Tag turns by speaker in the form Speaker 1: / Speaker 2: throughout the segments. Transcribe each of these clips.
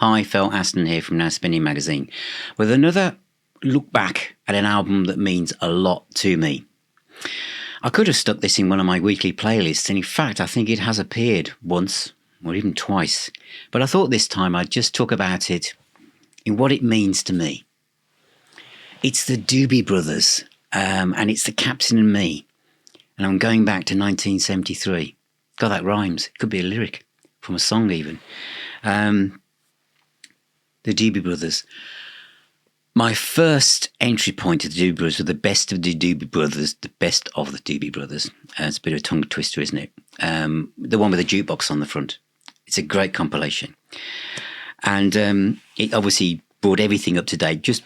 Speaker 1: Hi, Phil Aston here from Now Spinning Magazine with another look back at an album that means a lot to me. I could have stuck this in one of my weekly playlists, and in fact I think it has appeared once or even twice, but I thought this time I'd just talk about it in what it means to me. It's the Doobie Brothers, and it's the Captain and Me, and I'm going back to 1973. God, that rhymes. It could be a lyric from a song even. The Doobie Brothers. My first entry point to the Doobie Brothers were the best of the Doobie Brothers, the best of the Doobie Brothers. It's a bit of a tongue twister, isn't it? The one with the jukebox on the front. It's a great compilation. And it obviously brought everything up to date, just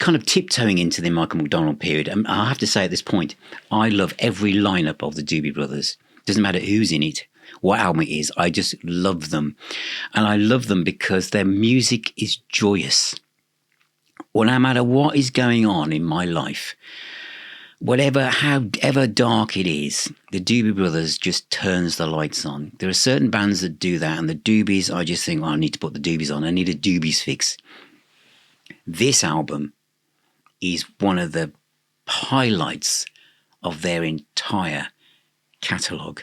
Speaker 1: kind of tiptoeing into the Michael McDonald period. And I have to say at this point, I love every lineup of the Doobie Brothers. Doesn't matter who's in it, what album it is, I just love them. And I love them because their music is joyous. Well, no matter what is going on in my life, however dark it is, the Doobie Brothers just turns the lights on. There are certain bands that do that, and the Doobies, I just think, I need to put the Doobies on. I need a Doobies fix. This album is one of the highlights of their entire catalogue.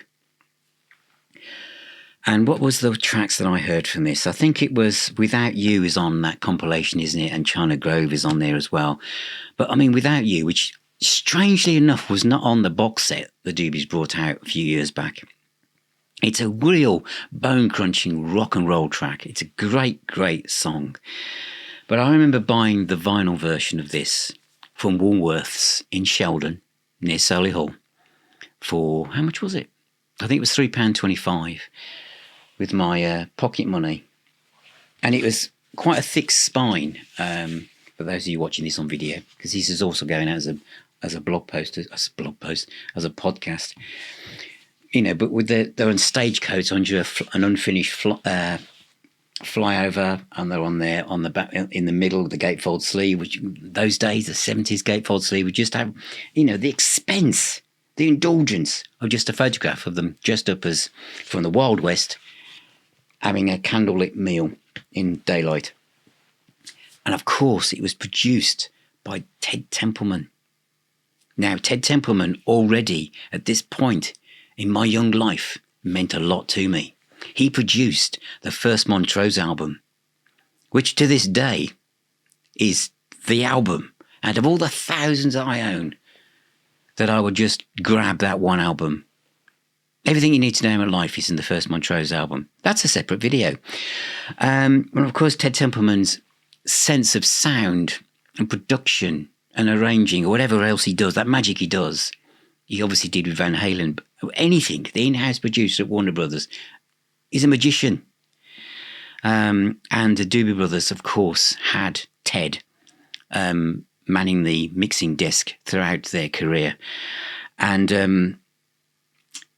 Speaker 1: And what was the tracks that I heard from this? I think it was Without You is on that compilation, isn't it? And China Grove is on there as well. But I mean, Without You, which strangely enough was not on the box set the Doobies brought out a few years back. It's a real bone-crunching rock and roll track. It's a great, great song. But I remember buying the vinyl version of this from Woolworths in Sheldon, near Solihull, for, how much was it? I think it was £3.25 with my pocket money. And it was quite a thick spine, for those of you watching this on video, because this is also going out as a blog post, as a podcast. You know, but with they're on Stagecoach under an unfinished flyover, and they're on the back in the middle of the gatefold sleeve, which those days, the 70s gatefold sleeve would just have, you know, the expense, the indulgence of just a photograph of them dressed up as from the Wild West, having a candlelit meal in daylight. And of course, it was produced by Ted Templeman. Now, Ted Templeman already at this point in my young life meant a lot to me. He produced the first Montrose album, which to this day is the album out of all the thousands I own that I would just grab that one album. Everything you need to know in life is in the first Montrose album. That's a separate video. And of course, Ted Templeman's sense of sound and production and arranging or whatever else he does, that magic he does, he obviously did with Van Halen. Anything, the in-house producer at Warner Brothers is a magician. And the Doobie Brothers, of course, had Ted manning the mixing desk throughout their career. And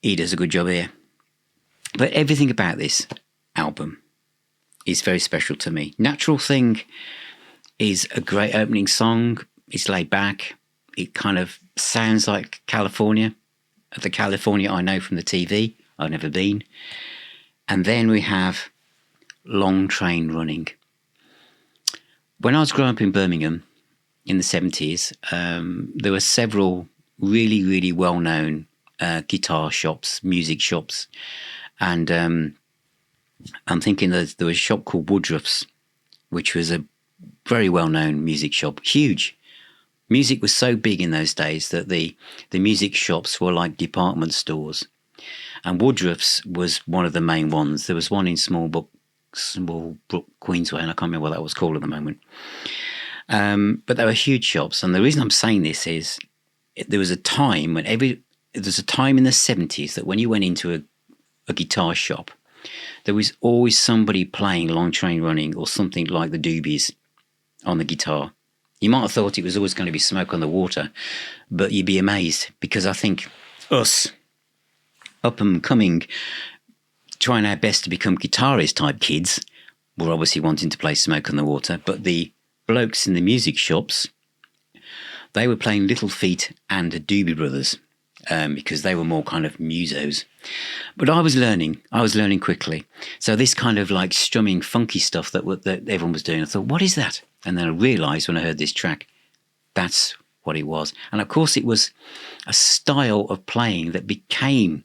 Speaker 1: he does a good job here. But everything about this album is very special to me. Natural Thing is a great opening song. It's laid back. It kind of sounds like California, the California I know from the TV. I've never been. And then we have Long Train Running. When I was growing up in Birmingham in the 70s, there were several really, really well-known guitar shops, music shops. And I'm thinking that there was a shop called Woodruff's, which was a very well-known music shop, huge. Music was so big in those days that the music shops were like department stores. And Woodruff's was one of the main ones. There was one in Smallbrook, Queensway, and I can't remember what that was called at the moment. But they were huge shops. And the reason I'm saying this is there was a time when there's a time in the 70s that when you went into a guitar shop, there was always somebody playing Long Train Running or something like the Doobies on the guitar. You might have thought it was always going to be Smoke on the Water, but you'd be amazed because I think us, up and coming, trying our best to become guitarist type kids, were obviously wanting to play Smoke on the Water, but the blokes in the music shops, they were playing Little Feat and the Doobie Brothers because they were more kind of musos. But I was learning quickly. So this kind of like strumming, funky stuff that everyone was doing, I thought, what is that? And then I realised when I heard this track, that's what it was. And of course, it was a style of playing that became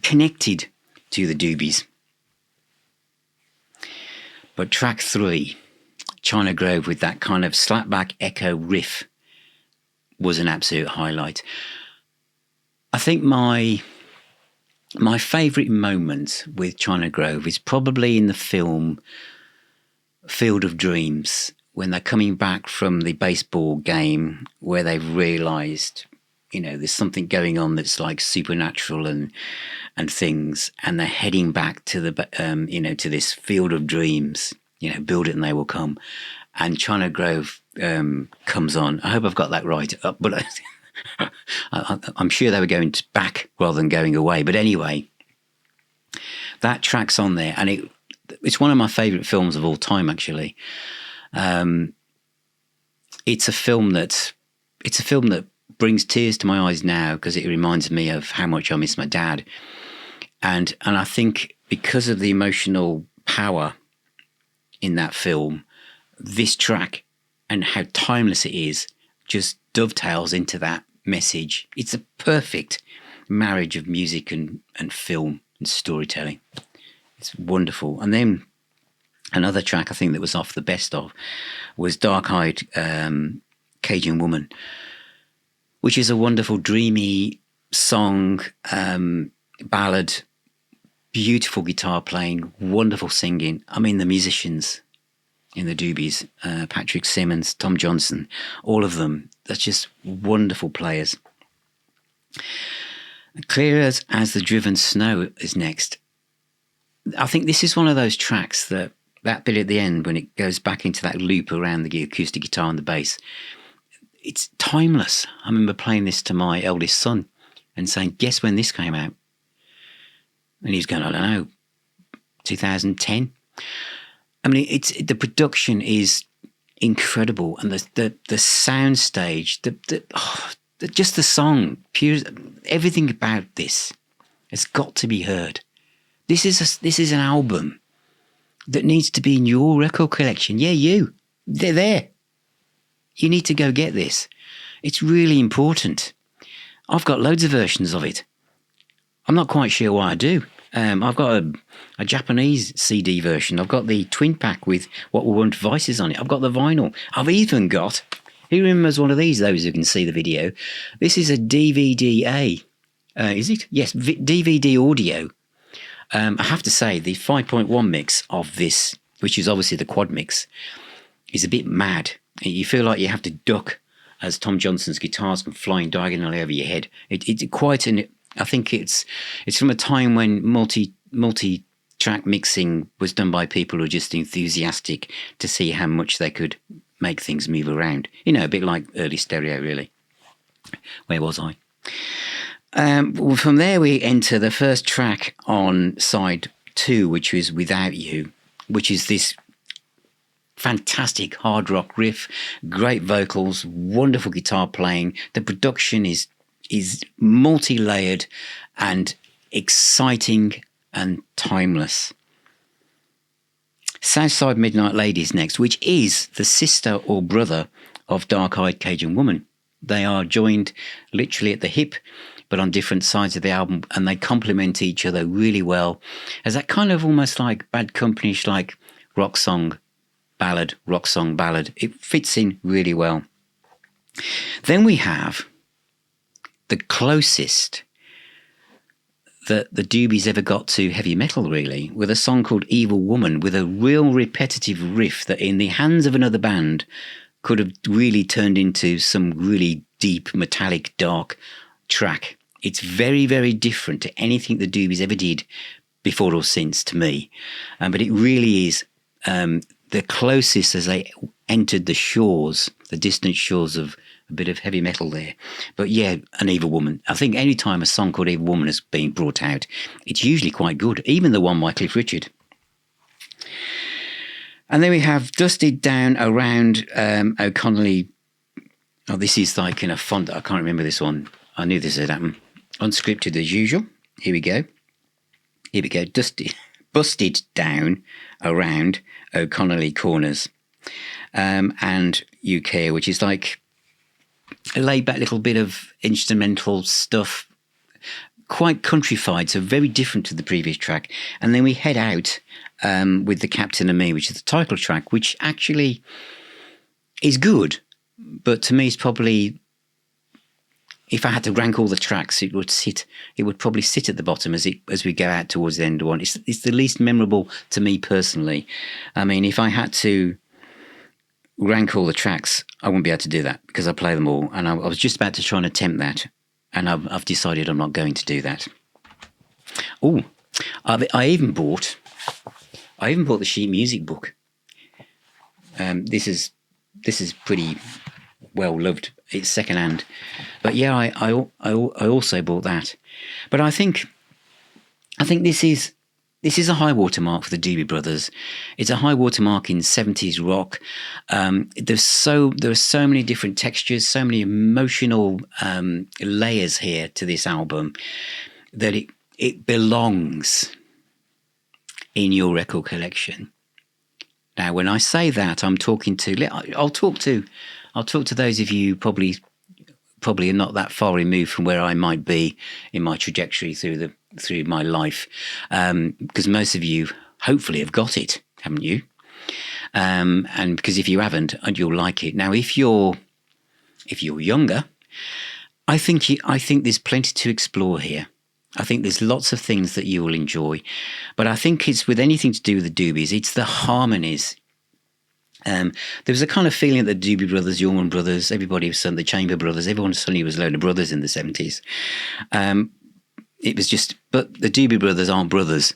Speaker 1: connected to the Doobies. But track 3, China Grove, with that kind of slapback echo riff, was an absolute highlight. I think my favourite moment with China Grove is probably in the film Field of Dreams, when they're coming back from the baseball game where they've realised, there's something going on that's like supernatural and things, and they're heading back to the to this field of dreams. Build it and they will come. And China Grove comes on. I hope I've got that right, but I'm sure they were going back rather than going away. But anyway, that track's on there, and it's one of my favourite films of all time. Actually, it's a film that brings tears to my eyes now because it reminds me of how much I miss my dad, and I think because of the emotional power in that film, this track and how timeless it is just dovetails into that message. It's a perfect marriage of music and film and storytelling. It's wonderful. And then another track I think that was off the best of was Dark-Eyed Cajun Woman, which is a wonderful, dreamy song, ballad, beautiful guitar playing, wonderful singing. I mean, the musicians in the Doobies, Patrick Simmons, Tom Johnson, all of them, they're just wonderful players. Clear as the Driven Snow is next. I think this is one of those tracks that bit at the end when it goes back into that loop around the acoustic guitar and the bass, it's timeless. I remember playing this to my eldest son and saying, guess when this came out? And he's going, I don't know, 2010. I mean, the production is incredible, and the sound stage, just the song, everything about this has got to be heard. This is an album that needs to be in your record collection. Yeah, they're there. You need to go get this. It's really important. I've got loads of versions of it. I'm not quite sure why I do. I've got a Japanese CD version. I've got the twin pack with What We Want devices on it. I've got the vinyl. I've even got, who remembers one of these, those who can see the video? This is a DVD-A. Is it? Yes, DVD audio. I have to say, the 5.1 mix of this, which is obviously the quad mix, is a bit mad. You feel like you have to duck as Tom Johnson's guitars come flying diagonally over your head. It's quite an... I think it's from a time when multi-track mixing was done by people who were just enthusiastic to see how much they could make things move around. A bit like early stereo, really. Where was I? Well, from there we enter the first track on side 2, which was Without You, which is this fantastic hard rock riff, great vocals, wonderful guitar playing. The production is multi-layered and exciting and timeless. Southside Midnight Ladies next, which is the sister or brother of Dark-Eyed Cajun Woman. They are joined literally at the hip, but on different sides of the album, and they complement each other really well as that kind of almost like Bad Company-ish, like rock song ballad. It fits in really well. Then we have the closest that the Doobies ever got to heavy metal, really, with a song called Evil Woman, with a real repetitive riff that in the hands of another band could have really turned into some really deep, metallic, dark track. It's very, very different to anything the Doobies ever did before or since, to me. But it really is the closest as they entered the distant shores of a bit of heavy metal there. But yeah, an Evil Woman. I think any time a song called Evil Woman has been brought out, it's usually quite good, even the one by Cliff Richard. And then we have Dusted Down Around O'Connelly. Oh, this is like in a font. I can't remember this one. I knew this had happened. unscripted as usual. Here we go. Busted down around O'Connelly Corners, and UK, which is like a laid back little bit of instrumental stuff, quite countrified, so very different to the previous track. And then we head out with The Captain and Me, which is the title track, which actually is good, but to me it's probably, if I had to rank all the tracks, it would probably sit at the bottom as we go out towards the end of one. It's the least memorable to me personally. I mean, if I had to rank all the tracks, I wouldn't be able to do that because I play them all, and I was just about to try and attempt that, and I've decided I'm not going to do that. Oh, I even bought the sheet music book. This is pretty well loved. It's secondhand, but yeah, I also bought that. But I think this is a high watermark for the Doobie Brothers. It's a high watermark in 70s rock. There are so many different textures, so many emotional layers here to this album that it belongs in your record collection. Now, when I say that, I'll talk to those of you probably are not that far removed from where I might be in my trajectory through my life, because most of you hopefully have got it, haven't you? And because if you haven't, you'll like it. Now, if you're younger, I think there's plenty to explore here. I think there's lots of things that you will enjoy, but I think it's with anything to do with the Doobies, it's the harmonies. There was a kind of feeling that the Doobie Brothers, the Allman Brothers, everybody was suddenly the Chamber Brothers, everyone suddenly was a load of brothers in the 70s. It was just, but the Doobie Brothers aren't brothers.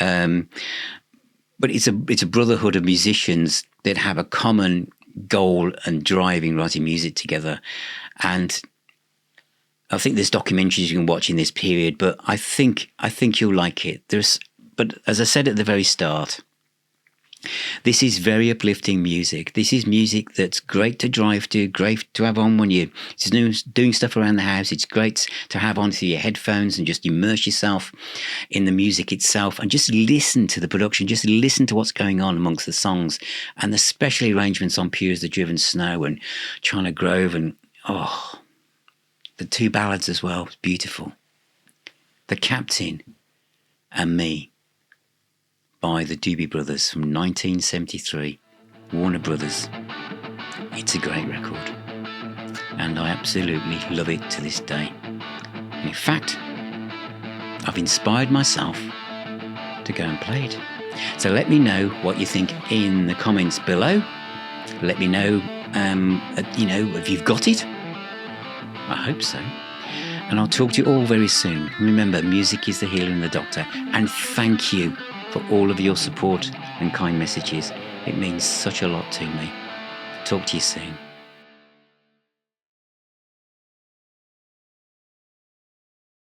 Speaker 1: But it's a brotherhood of musicians that have a common goal and drive in writing music together. And I think there's documentaries you can watch in this period, but I think you'll like it. But as I said at the very start, this is very uplifting music. This is music that's great to drive to, great to have on when you're doing stuff around the house. It's great to have on through your headphones and just immerse yourself in the music itself and just listen to the production, just listen to what's going on amongst the songs and the special arrangements on Pure as the Driven Snow and China Grove and, the two ballads as well. It's beautiful. The Captain and Me by the Doobie Brothers from 1973, Warner Brothers. It's a great record, and I absolutely love it to this day. In fact, I've inspired myself to go and play it. So let me know what you think in the comments below. Let me know, if you've got it. I hope so. And I'll talk to you all very soon. Remember, music is the healer and the doctor. And thank you for all of your support and kind messages. It means such a lot to me. Talk to you soon.